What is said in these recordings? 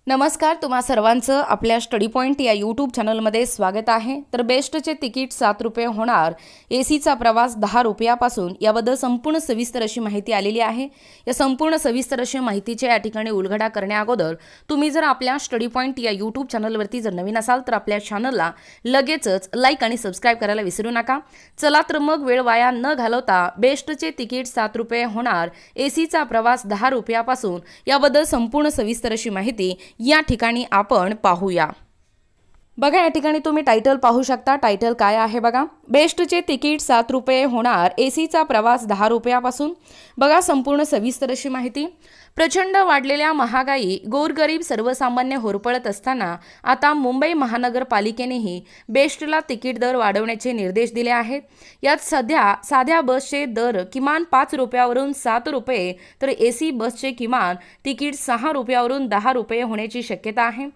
नमस्कार, तुम्हा सर्वांचं आपल्या स्टडी पॉइंट या यूट्यूब चॅनलमध्ये स्वागत आहे। तर बेस्टचे तिकीट 7 रुपये होणार, एसीचा प्रवास 10 रुपयापासून, याबद्दल संपूर्ण सविस्तर अशी माहिती आलेली आहे। या संपूर्ण सविस्तर अशी माहितीचे या ठिकाणी उलगडा करण्या अगोदर तुम्ही जर आपल्या स्टडी पॉइंट या यूट्यूब चॅनलवरती जर नवीन असाल तर आपल्या चॅनलला लगेचच लाईक आणि सबस्क्राइब करायला विसरू नका। चला तर मग वेळ वाया न घालवता बेस्टचे तिकीट 7 रुपये होणार, एसीचा प्रवास 10 रुपयापासून, याबद्दल संपूर्ण सविस्तर अशी माहिती या ठिकाणी आपण पाहूया। बघा, या ठिकाणी तुम्ही टायटल पाहू शकता। टायटल काय आहे बघा, बेस्टचे तिकीट 7 रुपये होणार, एसीचा प्रवास 10 रुपयापासून। बघा संपूर्ण सविस्तर अशी माहिती। प्रचंड वाढलेल्या महागाई, गोरगरीब सर्वसामान्य होरपळत असताना आता मुंबई महानगरपालिकेनेही बेस्टला तिकीट दर वाढवण्याचे निर्देश दिले आहेत। यात सध्या साध्या बसचे दर किमान 5 रुपयावरून 7 रुपये तर एसी बसचे किमान तिकीट 6 रुपयावरून 10 रुपये होण्याची शक्यता आहे।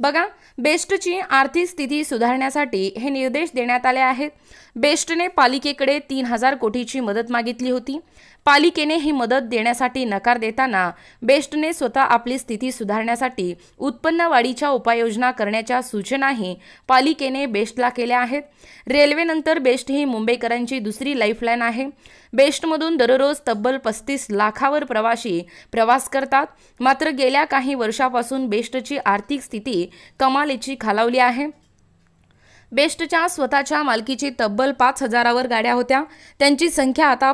बघा, बेस्टची आर्थिक स्थिती सुधारण्यासाठी हे निर्देश देण्यात आले आहेत। बेस्टने पालिकेकडे 3000 कोटीची मदत मागितली होती। पालिकेने ही मदत देण्यासाठी नकार देताना बेस्टने स्वतः आपली स्थिती सुधारण्यासाठी उत्पन्न वाढीच्या उपाययोजना करण्याच्या सूचनाही पालिकेने बेस्टला केल्या आहेत। रेल्वेनंतर बेस्ट ही मुंबईकरांची दुसरी लाईफलाईन आहे। बेस्टमधून दररोज तब्बल 35 लाखावर प्रवासी प्रवास करतात। मात्र गेल्या काही वर्षापासून बेस्टची आर्थिक स्थिती कमालीची खालावली आहे। बेस्टच्या स्वतःच्या मालकीची तब्बल 5000वर गाड्या होत्या। त्यांची संख्या आता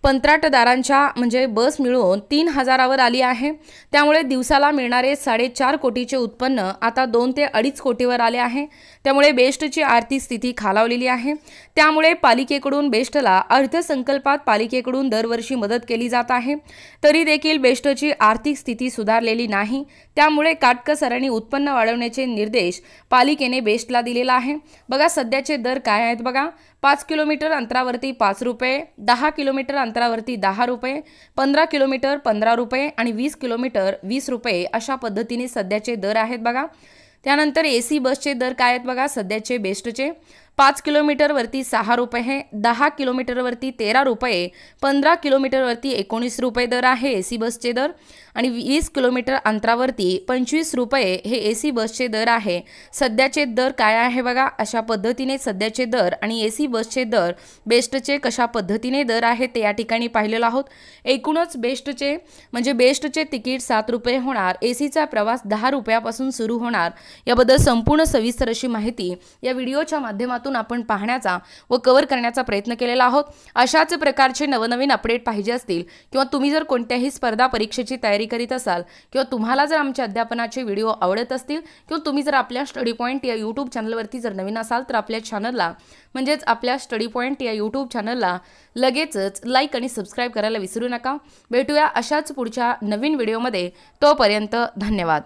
कंत्राटदारांच्या म्हणजे बस मिळून 3000वर आली आहे। त्यामुळे दिवसाला मिळणारे 4.5 कोटीचे उत्पन्न आता 2 ते 2.5 कोटीवर आले आहे। त्यामुळे बेस्टची आर्थिक स्थिती खालावलेली आहे। त्यामुळे पालिकेकडून बेस्टला अर्थसंकल्पात पालिकेकडून दरवर्षी मदत केली जात आहे। तरी देखील बेस्टची आर्थिक स्थिती सुधारलेली नाही। त्यामुळे काटकसरांनी उत्पन्न वाढवण्याचे निर्देश पालिकेने बेस्टला दिलेला आहे। बघा सध्याचे दर काय आहेत बघा, 5 किलोमीटर अंतरावरती 5 रुपये, 10 किलोमीटर अंतरावरती 10 रुपये, 15 किलोमीटर 15 रुपये आणि 20 किलोमीटर 20 रुपये अशा पद्धतीने सध्याचे दर आहेत बघा। त्यानंतर एसी बसचे दर काय आहेत बघा, सध्याचे बेस्टचे 5 किलोमीटरवरती 6 रुपये, 10 किलोमीटरवरती 13 रुपये, 15 किलोमीटरवरती 19 रुपये दर आहे एसी बसचे दर आणि 20 किलोमीटर अंतरावरती 25 रुपये हे एसी बसचे दर आहे। सध्याचे दर काय आहे बघा, अशा पद्धतीने सध्याचे दर आणि एसी बसचे दर बेस्टचे कशा पद्धतीने दर आहे ते या ठिकाणी पाहिलेलो आहोत। एकूणच बेस्टचे म्हणजे बेस्टचे तिकीट 7 रुपये होणार, एसीचा प्रवास 10 रुपयापासून सुरू होणार, याबद्दल संपूर्ण सविस्तर अशी माहिती या व्हिडिओच्या माध्यमातून आपण पाहण्याचा व कव्हर करण्याचा प्रयत्न केलेला आहोत। अशाच प्रकारचे नवनवीन अपडेट पाहिजे असतील किंवा तुम्ही जर कोणत्याही स्पर्धा परीक्षेची तयारी करीत असाल किंवा तुम्हाला जर आमच्या अध्यापनाचे व्हिडिओ आवडत असतील किंवा तुम्ही जर आपल्या स्टडी पॉइंट या यूट्यूब चॅनलवरती जर नवीन असाल तर आपल्या चॅनलला म्हणजेच आपल्या स्टडी पॉइंट या यूट्यूब चॅनलला लगेचच लाईक आणि सबस्क्राइब करायला विसरू नका। भेटूया अशाच पुढच्या नवीन व्हिडिओमध्ये, तोपर्यंत धन्यवाद।